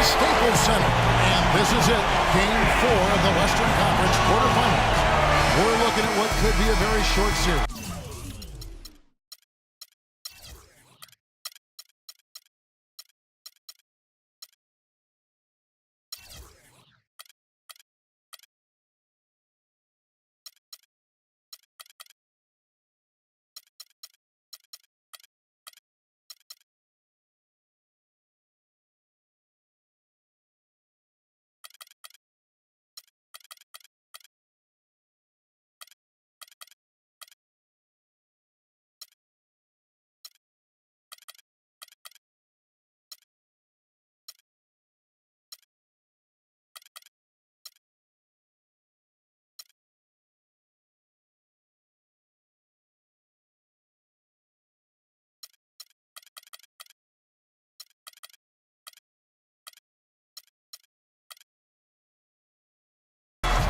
Staples Center. And this is it. Game 4 of the Western Conference quarterfinals. We're looking at what could be a very short series.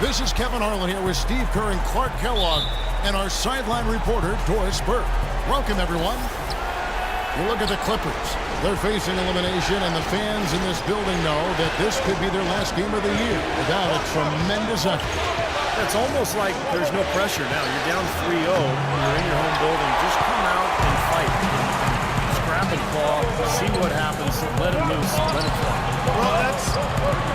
This is Kevin Harlan here with Steve Kerr and Clark Kellogg and our sideline reporter, Doris Burke. Welcome, everyone. You look at the Clippers. They're facing elimination, and the fans in this building know that this could be their last game of the year without a tremendous effort. It's almost like there's no pressure now. You're down 3-0. You're in your home building. Just come out and fight. Scrap and claw. See what happens. Let it loose. Let it fly. Well, that's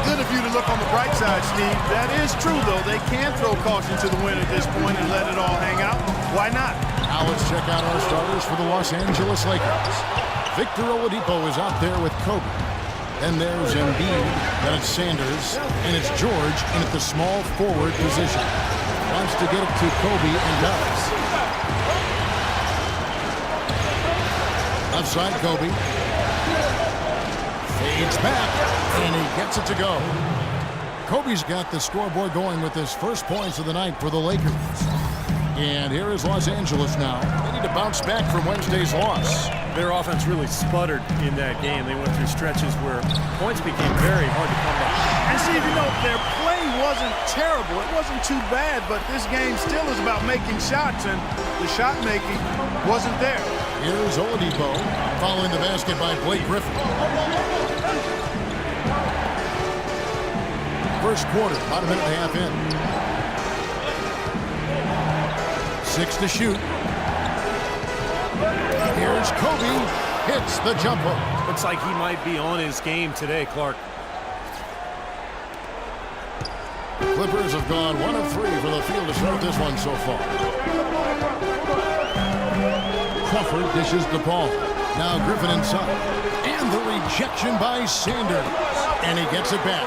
good of you to look on the bright side, Steve. That is true, though. They can throw caution to the wind at this point and let it all hang out. Why not? Now let's check out our starters for the Los Angeles Lakers. Victor Oladipo is out there with Kobe. Then there's Embiid, then it's Sanders, and it's George in at the small forward position. Wants to get it to Kobe and does. Outside Kobe. Fades back, and he gets it to go. Kobe's got the scoreboard going with his first points of the night for the Lakers. And here is Los Angeles now. They need to bounce back from Wednesday's loss. Their offense really sputtered in that game. They went through stretches where points became very hard to come by. And Steve, you know, their play wasn't terrible. It wasn't too bad, but this game still is about making shots, and the shot making wasn't there. Here's Oladipo following the basket by Blake Griffin. First quarter, about a minute and a half in. 6 to shoot. Here's Kobe. Hits the jump hook. Looks like he might be on his game today, Clark. Clippers have gone 1 of 3 for the field to start this one so far. Crawford dishes the ball. Now Griffin inside. And the rejection by Sanders. And he gets it back.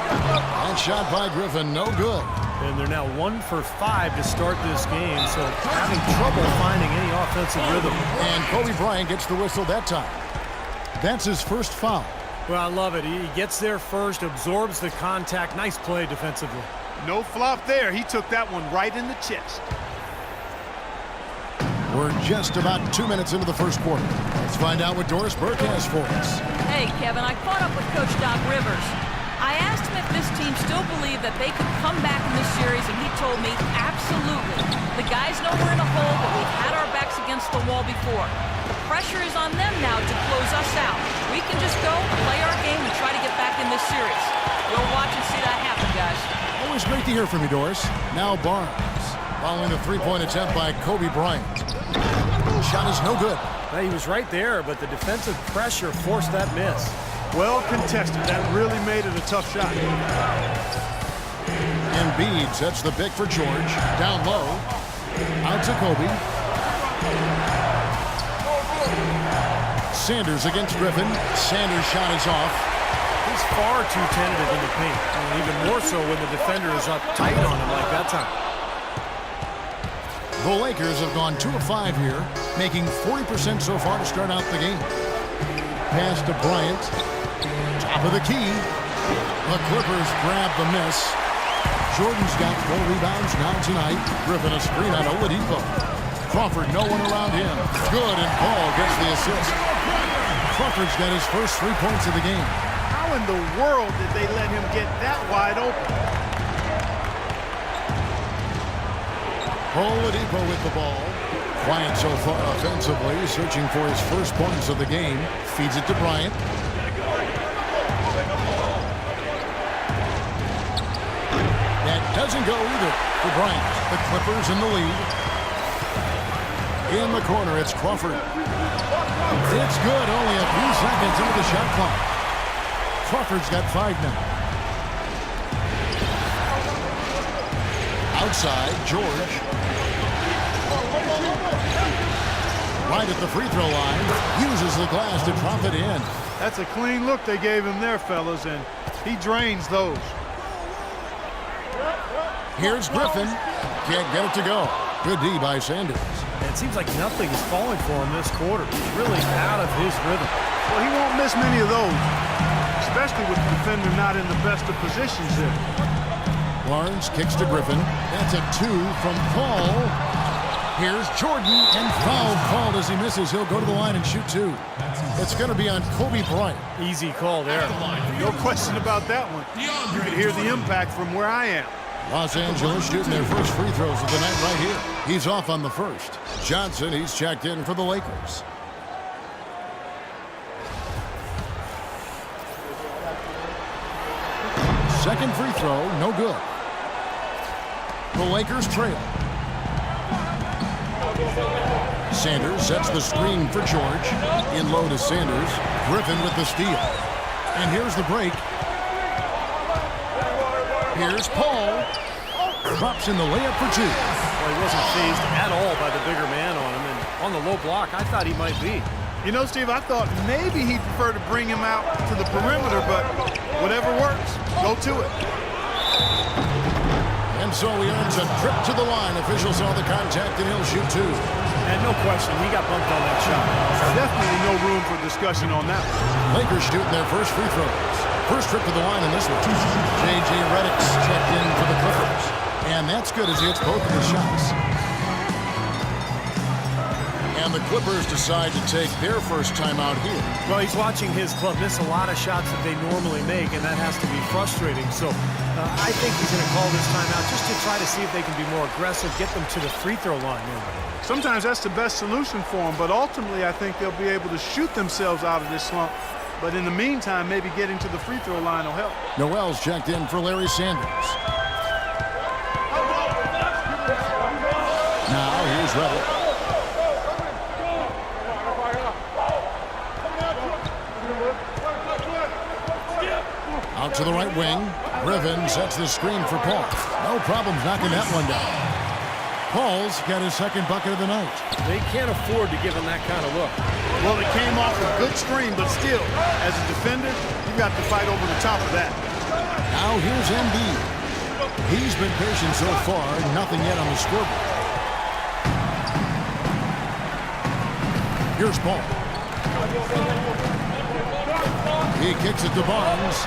That shot by Griffin, no good. And they're now 1 for 5 to start this game, so having trouble finding any offensive rhythm. And Kobe Bryant gets the whistle that time. That's his first foul. Well, I love it. He gets there first, absorbs the contact. Nice play defensively. No flop there. He took that one right in the chest. We're just about 2 minutes into the first quarter. Let's find out what Doris Burke has for us. Hey, Kevin, I caught up with Coach Doc Rivers. I asked him if this team still believed that they could come back in this series, and he told me absolutely. The guys know we're in a hole, but we've had our backs against the wall before. The pressure is on them now to close us out. We can just go, play our game, and try to get back in this series. We'll watch and see that happen, guys. Always great to hear from you, Doris. Now Barnes, following the three-point attempt by Kobe Bryant. Shot is no good. Well, he was right there, but the defensive pressure forced that miss. Well contested. That really made it a tough shot. Embiid sets the pick for George. Down low. Out to Kobe. Sanders against Griffin. Sanders' shot is off. He's far too tentative in the paint, and even more so when the defender is up tight on him like that time. The Lakers have gone 2 of 5 here, making 40% so far to start out the game. Pass to Bryant. Top of the key. The Clippers grab the miss. Jordan's got 4 rebounds now tonight. Griffin a screen on Oladipo. Crawford, no one around him. Good, and Paul gets the assist. Crawford's got his first 3 points of the game. How in the world did they let him get that wide open? Oladipo with the ball. Bryant so far offensively, searching for his first points of the game. Feeds it to Bryant. Doesn't go either for Bryant. The Clippers in the lead. In the corner, it's Crawford. It's good. Only a few seconds into the shot clock. Crawford's got 5 now. Outside, George. Right at the free throw line. Uses the glass to drop it in. That's a clean look they gave him there, fellas, and he drains those. Here's Griffin. Can't get it to go. Good D by Sanders. And it seems like nothing is falling for him this quarter. He's really out of his rhythm. Well, he won't miss many of those, especially with the defender not in the best of positions here. Barnes kicks to Griffin. That's a 2 from Paul. Here's Jordan, and foul called as he misses. He'll go to the line and shoot 2. It's going to be on Kobe Bryant. Easy call there. No question about that one. You can hear the impact from where I am. Los Angeles shooting their first free throws of the night right here. He's off on the first. Johnson, he's checked in for the Lakers. Second free throw, no good. The Lakers trail. Sanders sets the screen for George. In low to Sanders. Griffin with the steal. And here's the break. Here's Paul. Drops in the layup for 2. Well, he wasn't fazed at all by the bigger man on him. And on the low block, I thought he might be. You know, Steve, I thought maybe he'd prefer to bring him out to the perimeter, but whatever works, go to it. And so he earns a trip to the line. Official saw the contact, and he'll shoot 2. And no question, he got bumped on that shot. Definitely no room for discussion on that one. Lakers shooting their first free throws. First trip to the line in this one. J.J. Redick's checked in for the Clippers. And that's good as he hits both of his shots. And the Clippers decide to take their first timeout here. Well, he's watching his club miss a lot of shots that they normally make, and that has to be frustrating. So I think he's going to call this timeout just to try to see if they can be more aggressive, get them to the free throw line. Sometimes that's the best solution for them, but ultimately I think they'll be able to shoot themselves out of this slump. But in the meantime, maybe getting to the free throw line will help. Noel's checked in for Larry Sanders. Now here's Redick. Out to the right wing. Griffin sets the screen for Paul. No problems knocking that one down. Paul's got his second bucket of the night. They can't afford to give him that kind of look. Well, it came off a good screen, but still, as a defender, you got to fight over the top of that. Now here's Embiid. He's been patient so far, nothing yet on the scoreboard. Here's Paul. He kicks it to Barnes.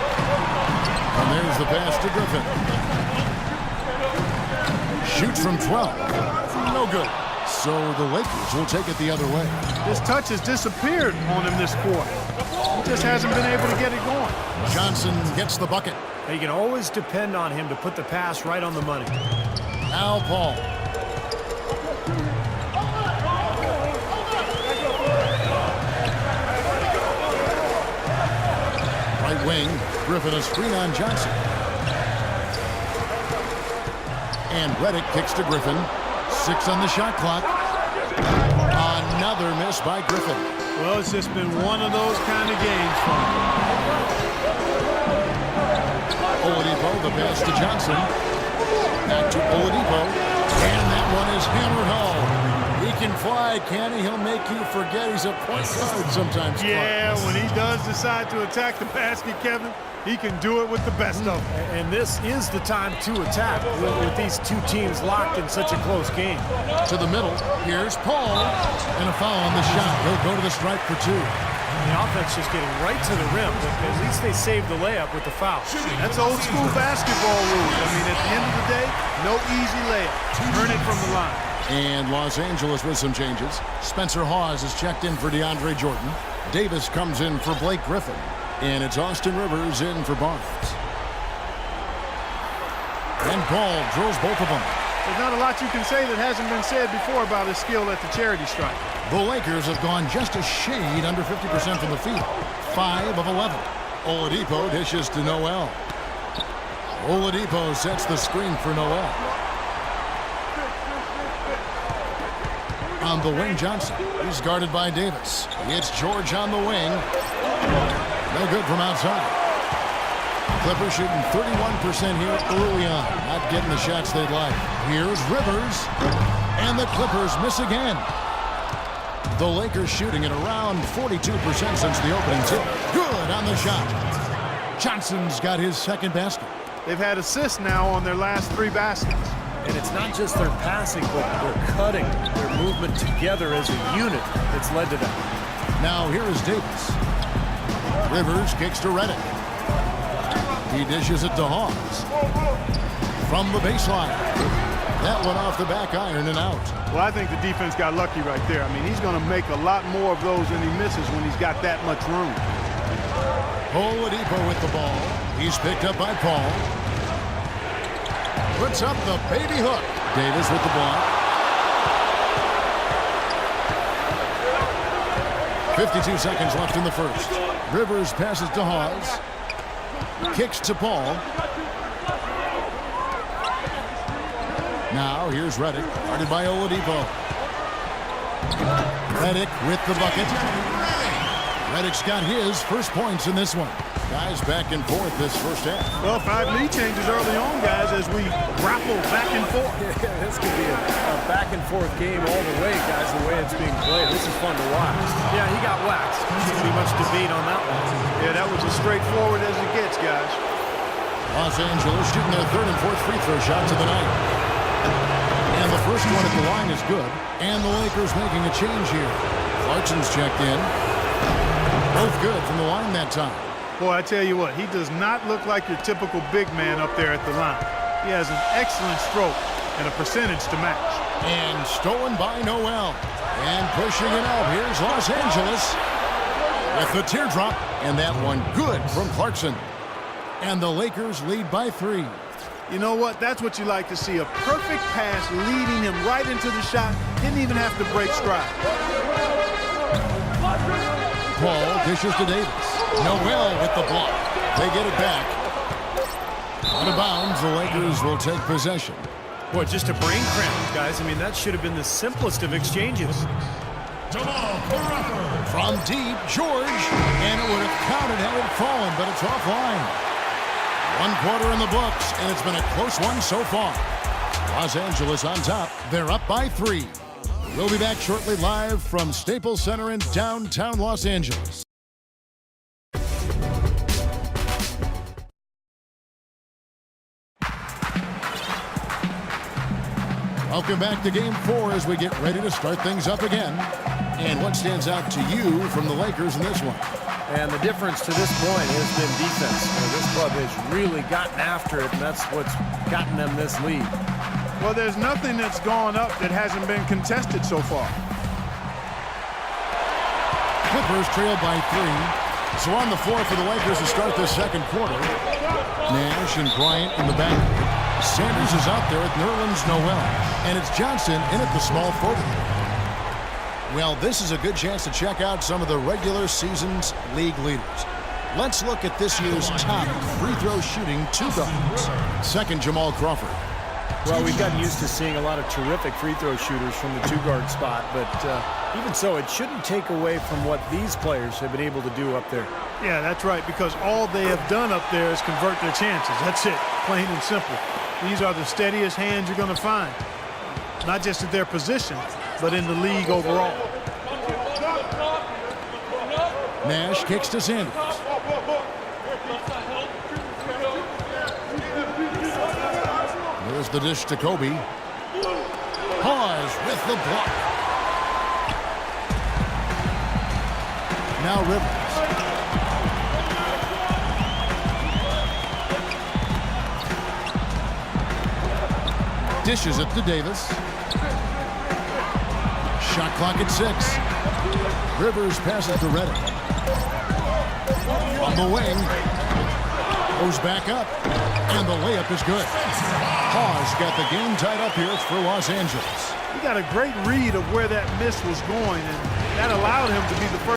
And there's the pass to Griffin. Shoots from 12. No good. So the Lakers will take it the other way. This touch has disappeared on him this quarter. He just hasn't been able to get it going. Johnson gets the bucket. You can always depend on him to put the pass right on the money. Now Paul. Right wing. Griffin a screen on Johnson. And Redick kicks to Griffin. 6 on the shot clock. Another miss by Griffin. Well, it's just been one of those kind of games for him. Oladipo, the pass to Johnson. Back to Oladipo. And that one is hammered home. He can fly, can he? He'll make you forget he's a point guard sometimes. Yeah, when he does decide to attack the basket, Kevin, he can do it with the best of them. And this is the time to attack with these two teams locked in such a close game. To the middle. Here's Paul. And a foul on the shot. He'll go to the stripe for 2. And the offense just getting right to the rim, but at least they saved the layup with the foul. That's old school basketball rules. I mean, at the end of the day, no easy layup. Earn it from the line. And Los Angeles with some changes. Spencer Hawes is checked in for DeAndre Jordan. Davis comes in for Blake Griffin. And it's Austin Rivers in for Barnes. And Paul drills both of them. There's not a lot you can say that hasn't been said before about his skill at the charity stripe. The Lakers have gone just a shade under 50% from the field. 5 of 11. Oladipo dishes to Noel. Oladipo sets the screen for Noel. On the wing, Johnson. He's guarded by Davis. It's George on the wing. No good from outside. Clippers shooting 31% here early on. Not getting the shots they'd like. Here's Rivers. And the Clippers miss again. The Lakers shooting at around 42% since the opening tip. Good on the shot. Johnson's got his second basket. They've had assists now on their last 3 baskets. And it's not just their passing, but their cutting, their movement together as a unit that's led to that. Now here is Davis. Rivers kicks to Redick. He dishes it to Hawes. From the baseline. That one off the back iron and out. Well, I think the defense got lucky right there. I mean, he's going to make a lot more of those than he misses when he's got that much room. Oladipo with the ball. He's picked up by Paul. Puts up the baby hook. Davis with the ball. 52 seconds left in the first. Rivers passes to Hawes. Kicks to Paul. Now here's Redick, guarded by Oladipo. Redick with the bucket. Redick's got his first points in this one. Guys back and forth this first half. Well, 5 lead changes early on, guys, as we grapple back and forth. Yeah, this could be a back and forth game all the way, guys, the way it's being played. This is fun to watch. Yeah, he got waxed. Shouldn't be much debate on that one. Yeah, that was as straightforward as it gets, guys. Los Angeles shooting their third and fourth free throw shots of the night. And the first one at the line is good. And the Lakers making a change here. Clarkson's checked in. Both good from the line that time. Boy, I tell you what, he does not look like your typical big man up there at the line. He has an excellent stroke and a percentage to match. And stolen by Noel. And pushing it out. Here's Los Angeles with the teardrop. And that one good from Clarkson. And the Lakers lead by 3. You know what? That's what you like to see. A perfect pass leading him right into the shot. Didn't even have to break stride. Paul dishes to Davis. Noel with the block. They get it back. Out of bounds, the Lakers will take possession. Boy, just a brain cramp, guys. I mean, that should have been the simplest of exchanges. From deep, George. And it would have counted had it fallen, but it's offline. 1 quarter in the books, and it's been a close one so far. Los Angeles on top. They're up by 3. We'll be back shortly live from Staples Center in downtown Los Angeles. Welcome back to Game 4 as we get ready to start things up again. And what stands out to you from the Lakers in this one? And the difference to this point has been defense. This club has really gotten after it, and that's what's gotten them this lead. Well, there's nothing that's gone up that hasn't been contested so far. Clippers trail by 3. So on the floor for the Lakers to start this second quarter. Nash and Bryant in the back. Sanders is out there with Nerlens Noel. And it's Johnson in at the small forward. Well, this is a good chance to check out some of the regular season's league leaders. Let's look at this year's top free throw shooting 2 guards. Second, Jamal Crawford. Well, we've gotten used to seeing a lot of terrific free throw shooters from the 2-guard spot, but even so, it shouldn't take away from what these players have been able to do up there. Yeah, that's right, because all they have done up there is convert their chances. That's it, plain and simple. These are the steadiest hands you're going to find, not just at their position, but in the league overall. Nash kicks to Sanders. There's the dish to Kobe. Hawes with the block. Now Rivers. Dishes it to Davis. Shot clock at 6. Rivers passes to Redick. On the wing. Goes back up. And the layup is good. Hawes got the game tied up here for Los Angeles. He got a great read of where that miss was going, and that allowed him to be the first.